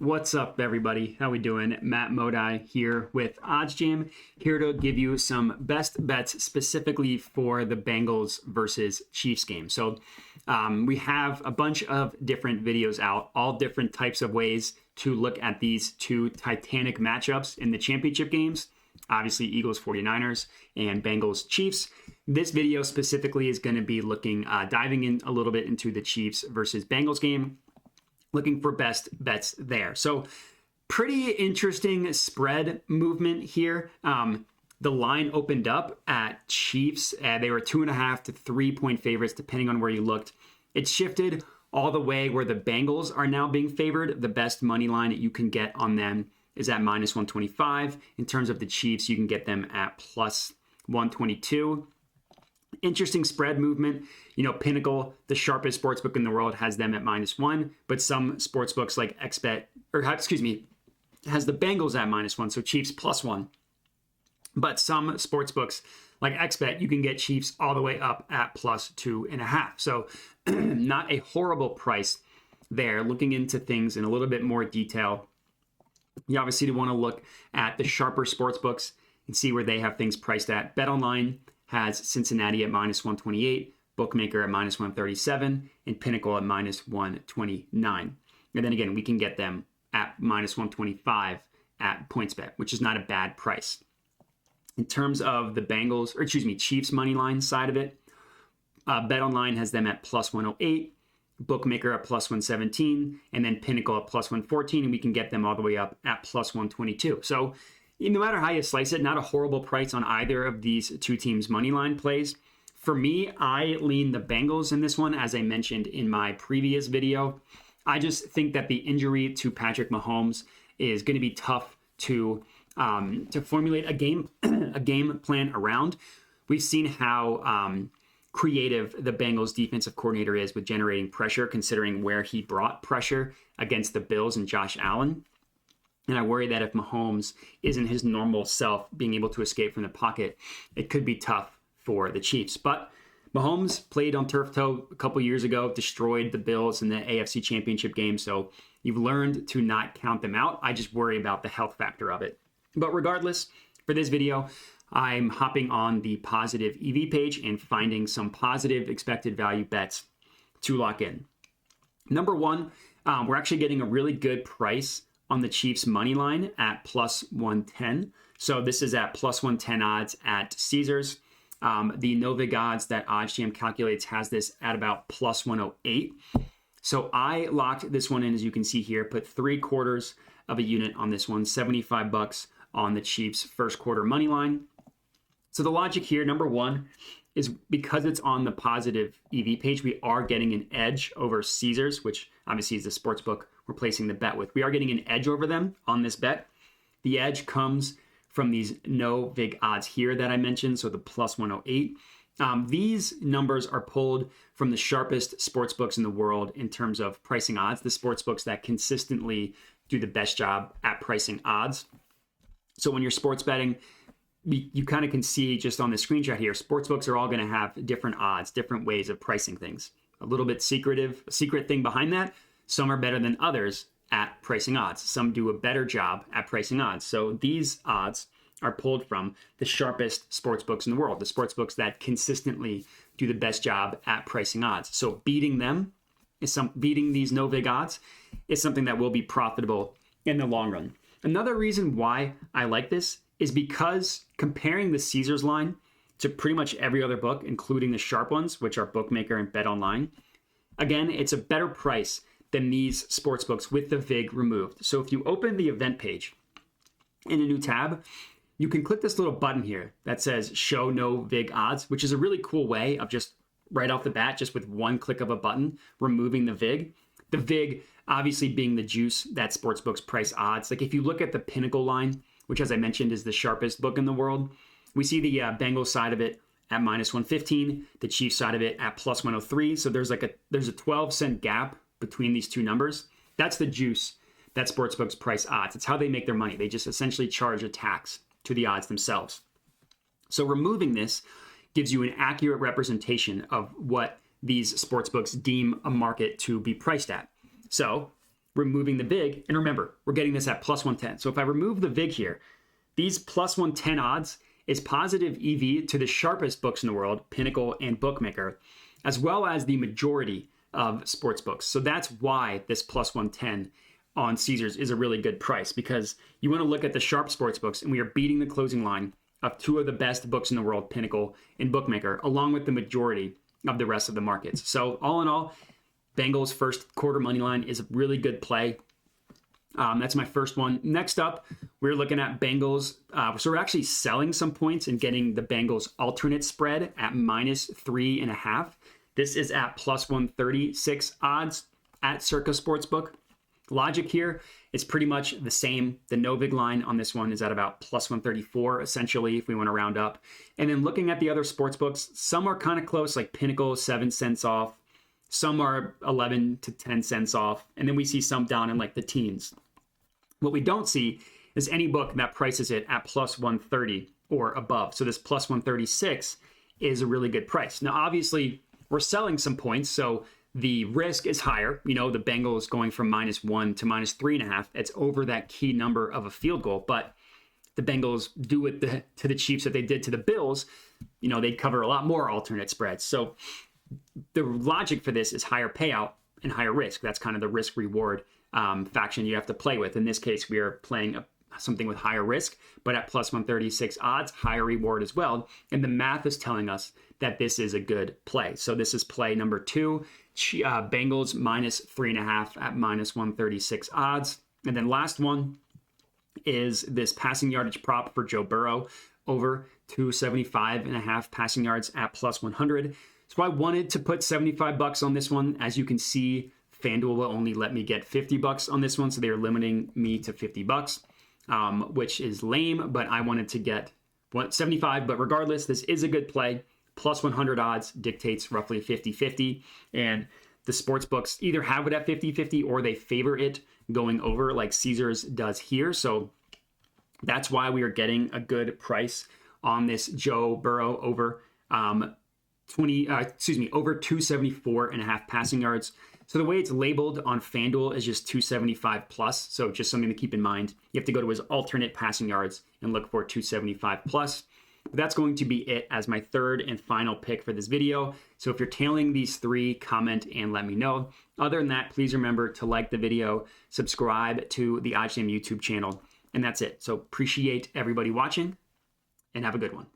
What's up, everybody? How we doing? Matt Modi here with OddsJam, here to give you some best bets specifically for the Bengals versus Chiefs game. So we have a bunch of different videos out, all different types of ways to look at these two titanic matchups in the championship games. Obviously, Eagles 49ers and Bengals Chiefs. This video specifically is going to be looking, diving in a little bit into the Chiefs versus Bengals game, looking for best bets there. So pretty interesting spread movement here. The line opened up at Chiefs. They were 2.5 to 3 point favorites, depending on where you looked. It shifted all the way where the Bengals are now being favored. The best money line that you can get on them is at minus 125. In terms of the Chiefs, you can get them at plus 122. Interesting spread movement. You know, Pinnacle, the sharpest sportsbook in the world, has them at -1, but some sportsbooks like XBet, has the Bengals at -1, so Chiefs +1. But some sportsbooks like XBet, you can get Chiefs all the way up at +2.5. So not a horrible price there. Looking into things in a little bit more detail, you obviously want to look at the sharper sportsbooks and see where they have things priced at. BetOnline has Cincinnati at -128, Bookmaker at -137, and Pinnacle at -129. And then again, we can get them at -125 at PointsBet, which is not a bad price. In terms of the Chiefs money line side of it, BetOnline has them at +108, Bookmaker at +117, and then Pinnacle at +114, and we can get them all the way up at +122. So no matter how you slice it, not a horrible price on either of these two teams' money line plays. For me, I lean the Bengals in this one, as I mentioned in my previous video. I just think that the injury to Patrick Mahomes is going to be tough to formulate a game plan around. We've seen how creative the Bengals defensive coordinator is with generating pressure, considering where he brought pressure against the Bills and Josh Allen. And I worry that if Mahomes isn't his normal self, being able to escape from the pocket, it could be tough for the Chiefs. But Mahomes played on turf toe a couple years ago, destroyed the Bills in the AFC Championship game. So you've learned to not count them out. I just worry about the health factor of it. But regardless, for this video, I'm hopping on the Positive EV page and finding some positive expected value bets to lock in. Number one, we're actually getting a really good price on the Chiefs money line at +110. So this is at +110 odds at Caesars. The Novig odds that OddsJam calculates has this at about +108. So I locked this one in, as you can see here, put 3/4 of a unit on this one, $75 on the Chiefs first quarter money line. So the logic here, number one, is because it's on the Positive EV page, we are getting an edge over Caesars, which obviously is the sports book we're placing the bet with. We are getting an edge over them on this bet. The edge comes from these no vig odds here that I mentioned, so the +108. These numbers are pulled from the sharpest sports books in the world in terms of pricing odds, the sports books that consistently do the best job at pricing odds. So when you're sports betting, you kind of can see just on the screenshot here, sportsbooks are all going to have different odds, different ways of pricing things. A little bit secret thing behind that. Some are better than others at pricing odds. Some do a better job at pricing odds. So these odds are pulled from the sharpest sportsbooks in the world, the sportsbooks that consistently do the best job at pricing odds. So beating these no vig odds is something that will be profitable in the long run. Another reason why I like this is because comparing the Caesars line to pretty much every other book, including the sharp ones, which are Bookmaker and BetOnline, again, it's a better price than these sports books with the VIG removed. So if you open the event page in a new tab, you can click this little button here that says show no VIG odds, which is a really cool way of just right off the bat, just with one click of a button, removing the VIG. The VIG obviously being the juice that sportsbooks price odds. Like if you look at the Pinnacle line, which as I mentioned is the sharpest book in the world, we see the Bengals side of it at -115, the Chiefs side of it at +103. So there's a 12-cent gap between these two numbers. That's the juice that sportsbooks price odds. It's how they make their money. They just essentially charge a tax to the odds themselves. So removing this gives you an accurate representation of what these sportsbooks deem a market to be priced at. So removing the VIG, and remember, we're getting this at plus 110. So if I remove the VIG here, these plus 110 odds is positive EV to the sharpest books in the world, Pinnacle and Bookmaker, as well as the majority of sports books. So that's why this plus 110 on Caesars is a really good price, because you want to look at the sharp sports books, and we are beating the closing line of two of the best books in the world, Pinnacle and Bookmaker, along with the majority of the rest of the markets. So all in all, Bengals first quarter money line is a really good play. That's my first one. Next up, we're looking at Bengals. So we're actually selling some points and getting the Bengals alternate spread at -3.5. This is at plus 136 odds at Circa Sportsbook. Logic here is pretty much the same. The no vig line on this one is at about plus 134, essentially, if we want to round up. And then looking at the other sports books, some are kind of close, like Pinnacle, 7 cents off. Some are 11 to 10 cents off. And then we see some down in like the teens. What we don't see is any book that prices it at plus 130 or above. So this plus 136 is a really good price. Now, obviously, we're selling some points, so the risk is higher. You know, the Bengals going from -1 to -3.5. It's over that key number of a field goal. But the Bengals do it to the Chiefs that they did to the Bills. You know, they'd cover a lot more alternate spreads. So the logic for this is higher payout and higher risk. That's kind of the risk reward faction you have to play with. In this case, we are playing something with higher risk, but at plus 136 odds, higher reward as well. And the math is telling us that this is a good play. So this is play number 2, Bengals -3.5 at -136 odds. And then last one is this passing yardage prop for Joe Burrow over 275.5 passing yards at plus 100. So I wanted to put $75 on this one. As you can see, FanDuel will only let me get $50 on this one. So they're limiting me to $50, which is lame, but I wanted to get 75. But regardless, this is a good play. Plus 100 odds dictates roughly 50-50. And the sports books either have it at 50-50 or they favor it going over like Caesars does here. So that's why we are getting a good price on this Joe Burrow over over 274.5 passing yards. So the way it's labeled on FanDuel is just 275 plus. So just something to keep in mind. You have to go to his alternate passing yards and look for 275 plus. But that's going to be it as my third and final pick for this video. So if you're tailing these three, comment and let me know. Other than that, please remember to like the video, subscribe to the OddsJam YouTube channel, and that's it. So appreciate everybody watching and have a good one.